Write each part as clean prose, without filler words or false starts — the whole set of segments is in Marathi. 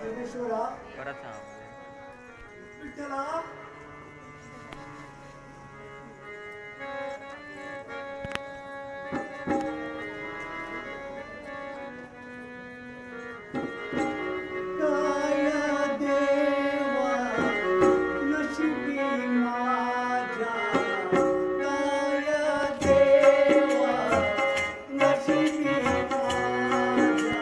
परमेश्वरा परत सांग. विठ्ठला काय देवा नशिबी माझ्या काय देवा नशिबी माझ्या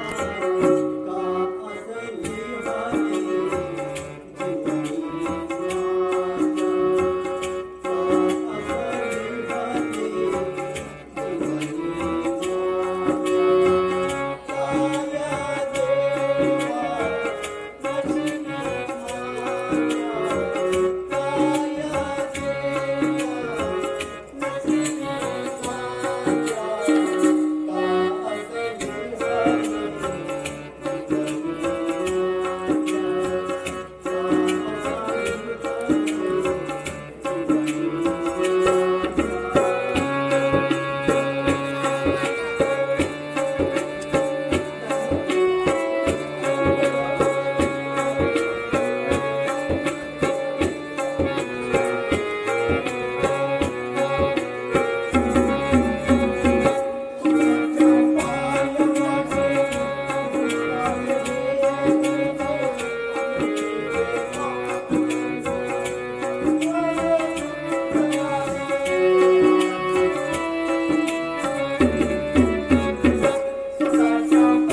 का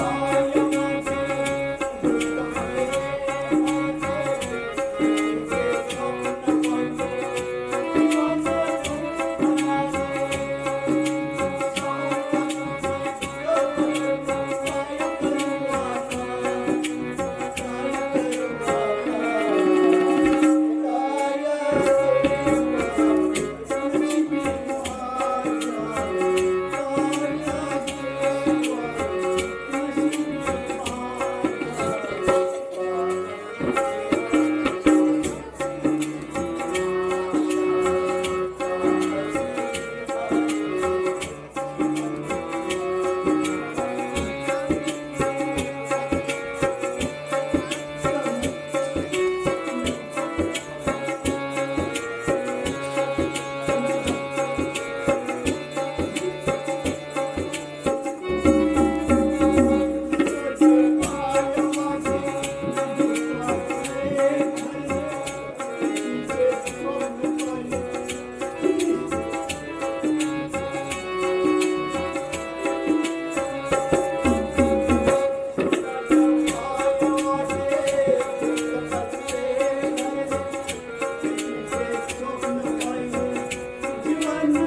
असली हरी जीवनी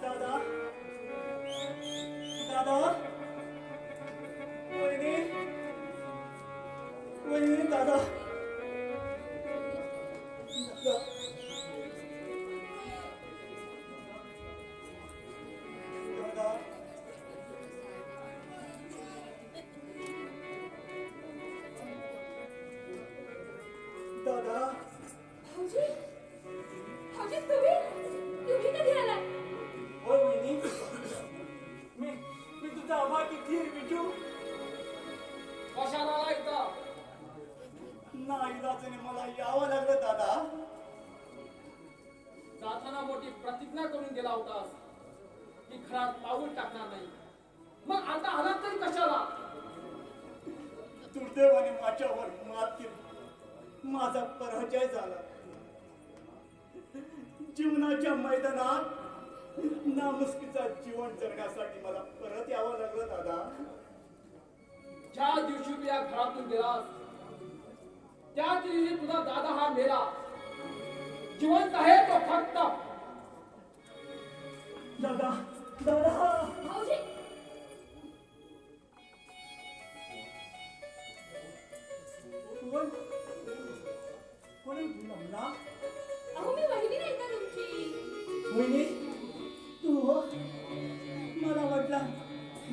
दादा दादा वहिनी वहिनी दादा दादा दादा दादा भाऊजी भाऊजी तुम्ही कधी आलाय होय वहिनी मी तुझा आभार किती आहे बिजू कशाला इथं नाईलाजाने मला यावं लागलं दादा जाताना मोठी प्रतिज्ञा करून गेला होतास की घरात पाऊल टाकणार नाही मग आता आलात तरी कशाला दुर्दैवाने माझ्यावर मात केली माझा पराजय झाला जीवनाच्या मैदानात नामुष्कीचा जीवन जगण्यासाठी मला परत यावं लागलं दादा ज्या दिवशी तू या घरातून गेलास त्याच दिवशी तुझा दादा हा मेला. जिवंत आहे तो फक्त. दादा दादा भाऊजी कोण कोण आहे तुला मुला? अहो मी वहिनी नाही का तुमची. वहिनी तू हो? मला वाटलं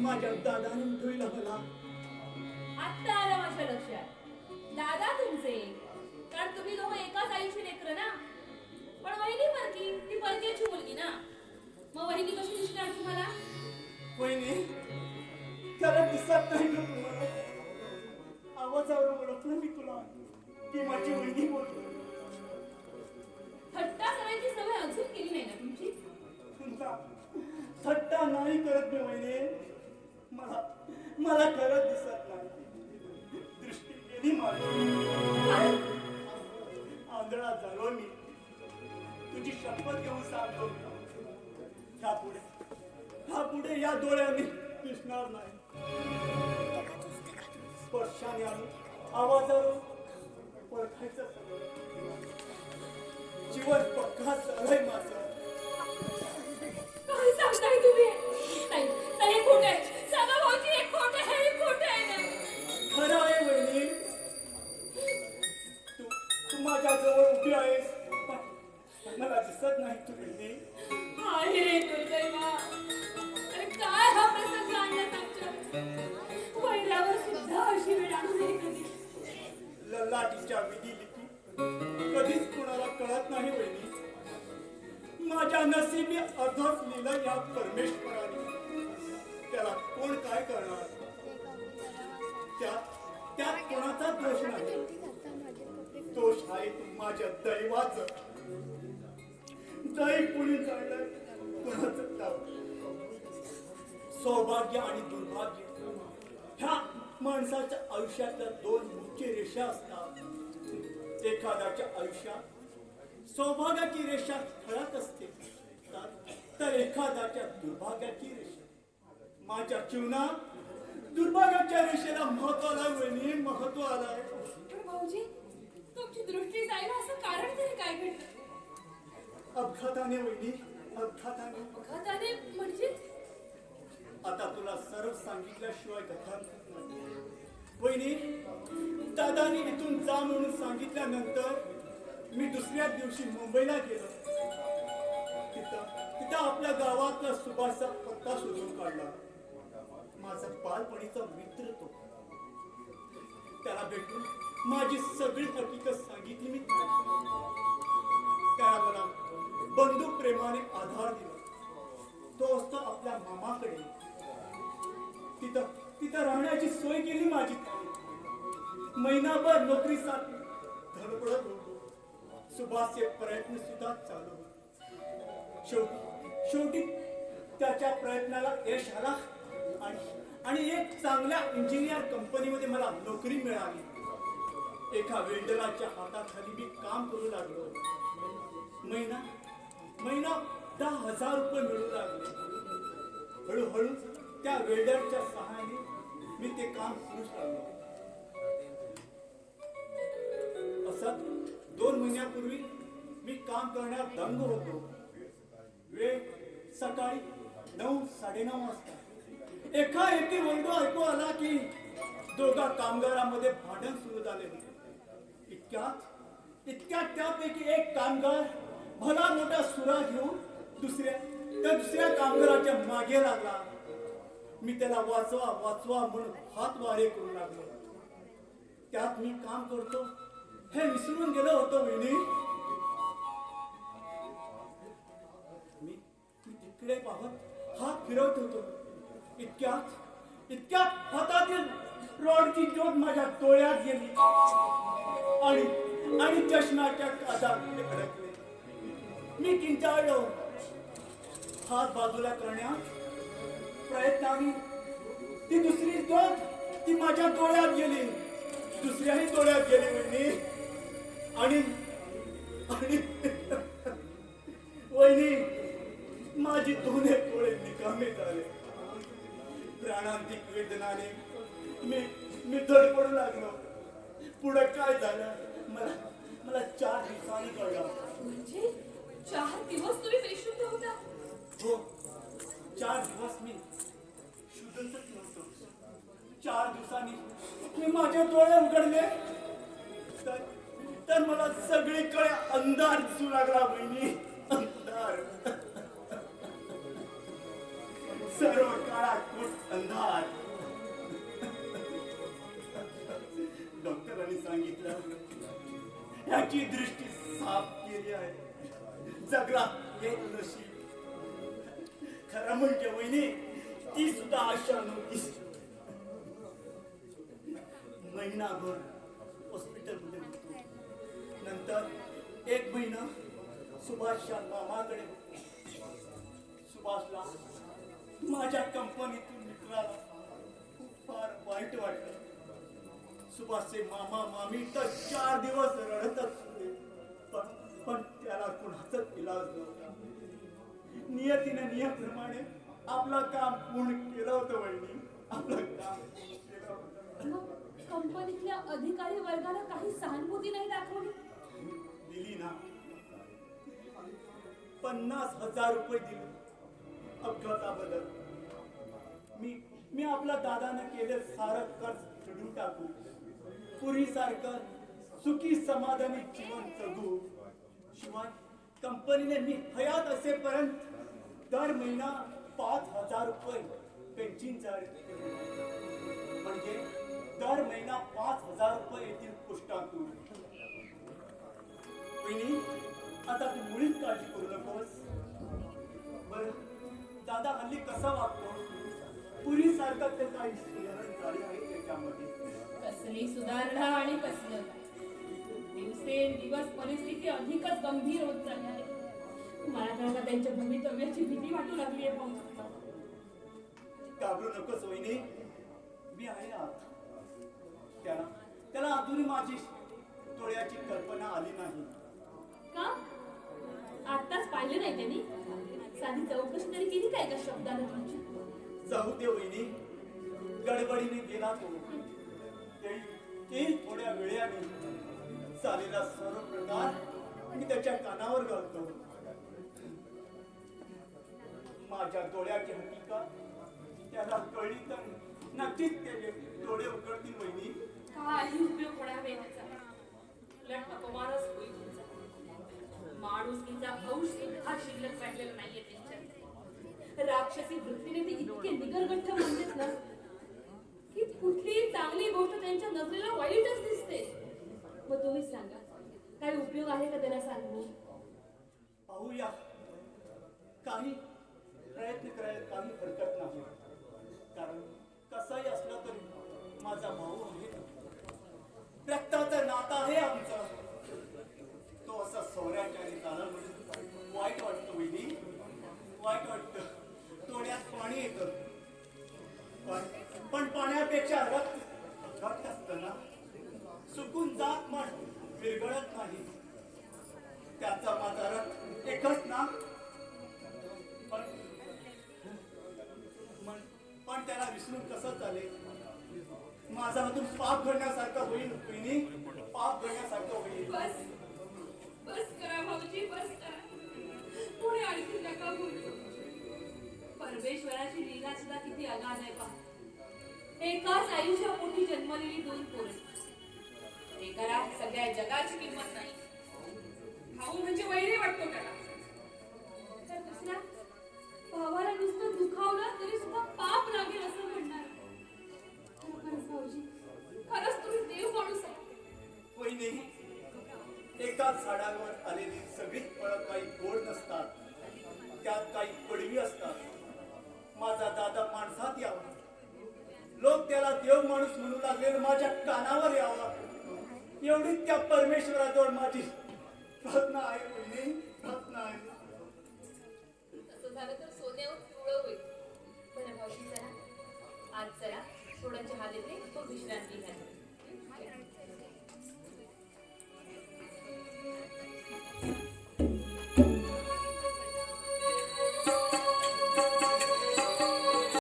माझ्या दादाने उठविला मला. आत्ता आलं माझ्या लक्षात. दादा तुमचे, कारण तुम्ही दोघं एकाच आईची लेकरं ना. पण वहिनी परकी, ती परकीची मुलगी ना. मग वहिनी कशी दिसणार तुम्हाला? वहिनी खरं दिसत नाही का तुम्हाला? आवाजावर ओळखलं मी तुला की माझी वहिनी बोलतो. थट्टा करायची सवय अजून केली नाही ना तुमची. तुमचा थट्टा नाही करत मी वहिनी. मला मला खरंच दिसत नाही. दृष्टी गेली माझी. आंधळा झालो मी. तुझी शपथ घेऊन सांगतो ह्यापुढे या डोळ्याने दिसणार नाही. स्पर्शाने आणि आवाजावर ओळखायचं सगळं. जीवन पक्का चालय माझं. काय सांगताय तुम्ही? नाही नाही, हे खोटं आहे. सांगा भाऊजी, हे खोटं आहे, हे खोटं आहे ना. खरं आहे वहिनी. तू माझ्या जवळ उभी आहेस पण मला दिसत नाही तू वहिनी. आहे रे दुर्दैवा. अरे काय हा प्रसंग आणलात आमच्या. वैरावर सुद्धा अशी वेळ आणू नये कधी. ललाटीच्या विधी लिखी कधीच कुणाला कळत नाही वहिनी. माझ्या नशिबी अर्धच लिहिलं या परमेश्वराने. त्याला कोण काय करणार? त्यात कोणाचा दोष नाही. दोष आहे माझ्या दैवाचं. दै कुणी काढलंय कुणाचं नाव. सौभाग्य आणि दुर्भाग्य ह्या माणसाच्या आयुष्यातल्या दोन मुख्य रेषा असतात. एखाद्याच्या आयुष्यात सौभाग्याची रेषा ठळक असते तर एखाद्याच्या दुर्भाग्याची रेषा. माझ्या जीवनात दुर्भाग्याच्या रेषेला महत्व आलंय वहिनी, महत्व आलंय. पण भाऊजी, तुमची दृष्टी जायला असं कारण तरी काय घडलं? अपघाताने वहिनी, अपघाताने. अपघाताने म्हणजे? आता तुला सर्व सांगितल्याशिवाय कथा नाही. वहिनी, दादानी इथून जा म्हणून सांगितल्यानंतर मी दुसऱ्या दिवशी मुंबईला गेलो. तिथं आपल्या गावातला सुभाषचा पत्ता शोधून काढला. माझा बालपणीचा मित्र तो. त्याला भेटून माझी सगळी हकीकत सांगितली मी. त्याला मला बंधू प्रेमाने आधार दिला. तो असतो आपल्या मामाकडे. तिथं राहण्याची सोय केली माझी. महिनाभर नोकरीसाठी धडपडत होतो. सुभाषचे प्रयत्न सुद्धा चालू होते. शेवटी त्याच्या प्रयत्नाला यश आला आणि एक चांगल्या इंजिनियर कंपनीमध्ये मला नोकरी मिळाली. एका वेल्डराच्या हाताखाली मी काम करू लागलो. महिना 10,000 रुपये मिळू लागले. हळूहळू त्या वेल्डरच्या सहाय्याने मी ते काम सुरू लागलो. असं 2 महिन्यापूर्वी मी काम करण्यात दंग होतो. वेळ सकाळी 9-9:30 वाजता. एकाएकी ओरडू ऐकू आला की दोघा कामगारांमध्ये भांडण सुरू झाले. इतक्यात त्यापैकी एक कामगार भला मोठा सुरा घेऊन दुसऱ्या कामगाराच्या मागे लागला. मी त्याला वाचवा म्हणून हात वारे करू लागलो. त्यात मी काम करतो हे विसरून गेलो होतो वहिनी. मी तिकडे पाहत हात फिरवत होतो. इतक्यात हातातील रॉडची ज्योत माझ्या डोळ्यात गेली आणि चष्म्याच्या काचात अडकले. मी किंचाळलो. हात बाजूला करण्यात प्रयत्नाने ती दुसरी ज्योत ती माझ्या डोळ्यात गेली. दुसऱ्याही डोळ्यात गेली वहिनी. आणि वहिनी माझी दोन्ही डोळे निकामी झाले. प्राणांतिक वेदनाने मी धडपडू लागलो. पुढे काय झालं मला मला 4 दिवसांनी कळलं. म्हणजे 4 दिवस तुम्ही बेशुद्ध होता. हो 4 दिवस मी शुद्धच नव्हतो. 4 दिवसांनी मी माझे डोळे उघडले तर मला सगळीकडे अंधार दिसू लागला बहिणी. अंधार सर्व काळात अंधार. डॉक्टरांनी सांगितलं याची दृष्टी साफ केली आहे. जगला हे नशीब. खरं म्हणजे वहिनी ती सुद्धा आशा नव्हती. महिनाभर हॉस्पिटलमध्ये होतो. नंतर 1 महिना सुभाषच्या मामाकडे. सुभाषला माझ्या कंपनीतून मित्राला फार वाईट वाटलं. सुभाषचे मामा मामी तर 4 दिवस रडतच होते. पण त्याला कुणाचाच इलाज नव्हता. नियतीने नियमाप्रमाणे आपलं काम पूर्ण केलं होतं वहिनी. आपलं काम केलं होतं. मग कंपनीतल्या अधिकारी वर्गाला काही सहानुभूती नाही दाखवली. दिली ना. 50,000 रुपये दिले अपघाताबद्दल. मी आपल्या दादानं केले सारं कर्ज फेडून टाकू. पूर्वीसारखं सुखी समाधानी जीवन जगू. शिवाय कंपनीने मी हयात असेपर्यंत दर महिना 5,000 रुपये पेन्शन जारी केली. म्हणजे दर महिना 5,000 रुपये येतील पुष्टातून. वहिनी आता तू मुळीच काळजी करू नकोस. बरं दादा हल्ली कसा वागतो? पूर्वीसारखं ते काही सुधारण झाली आहे त्याच्यामध्ये? कसली सुधारणा आणि कसलं दिवसेंदिवस परिस्थिती अधिकच गंभीर होत चालली आहे. मला तर आता त्यांच्या भवितव्याची भीती वाटू लागली आहे. घाबरू नकोस वहिनी. मी आहे आत. त्याला अजूनही माझी डोळ्याची कल्पना आली नाही. का आताच पाहिले नाही त्यांनी? साधी चौकशी तरी केली काय का शब्दाने तुमची? जाऊ दे वहिनी. गडबडीने गेला तो. येईल थोड्या वेळाने. चालेला सर्व प्रकार मी त्याच्या कानावर घालतो. माझ्या डोळ्याची हकीकत त्याला कळली तर नक्कीच त्याचे डोळे उघडतील वहिनी. काही उपयोग होणार नाही त्याचा. उलट अपमानच होईल तुमचा. माणुसकीचा अंश सुद्धा शिल्लक राहिलेला नाहीये त्यांच्यात. राक्षसी वृत्तीने ते इतके निगरगठ्ठ म्हणतात ना की कुठलीही चांगली गोष्ट त्यांच्या नजरेला वाईटच दिसते. मग तुम्हीच सांगा काही उपयोग आहे का त्यांना सांगून? पाहूया. काही प्रयत्न करायला काही हरकत नाही. कारण कसाही असला तरी माझा भाऊ आहे. रक्ताचं नातं आहे आमचं. तो असा सोऱ्याच्या झाला म्हणून वाईट वाटतं वहिनी. वाईट वाटतं. डोळ्यात पाणी येतं. पण पाण्यापेक्षा रक्त असतं ना. सुकून जात मन विरघळत नाही. त्याचा माझा रथ एकच ना. पण त्याला विसरून कसं चालेल? माझा हातून पाप घडण्यासारखं होईल वहिनी. पाप घडण्यासारखं होईल. बस करा भाऊजी, बस करा. पुढे आणखी नका बोलू. परमेश्वराची लीला सुद्धा किती अगाध आहे पहा. एकाच आयुष्या पोटी जन्मलेली 2 पोरं. एकाला सगळ्या जगाची किंमत नाही. भाऊ म्हणजे वैरी वाटतो त्याला. तर दुसरा भावाला नुसतं दुखावलं तरी सुद्धा पाप लागेल असं म्हणणार. खरंच भाऊजी, खरंच तुम्ही देव माणूस आहे. वहिनी एकाच झाडावर आलेली सगळीच फळं काही गोड नसतात. त्यात काही कडवी असतात. माझा दादा माणसात यावा. लोक त्याला देव माणूस म्हणू लागले. माझ्या कानावर यावा एवढीच त्या परमेश्वराजवळ माझी प्रार्थना आहे वहिनी. प्रार्थना आहे. तसं झालं तर सोन्यावर पिवळं होईल. बरं भाऊजी, चला आज चला थोडा चहा देते, तो विश्रांती घ्या.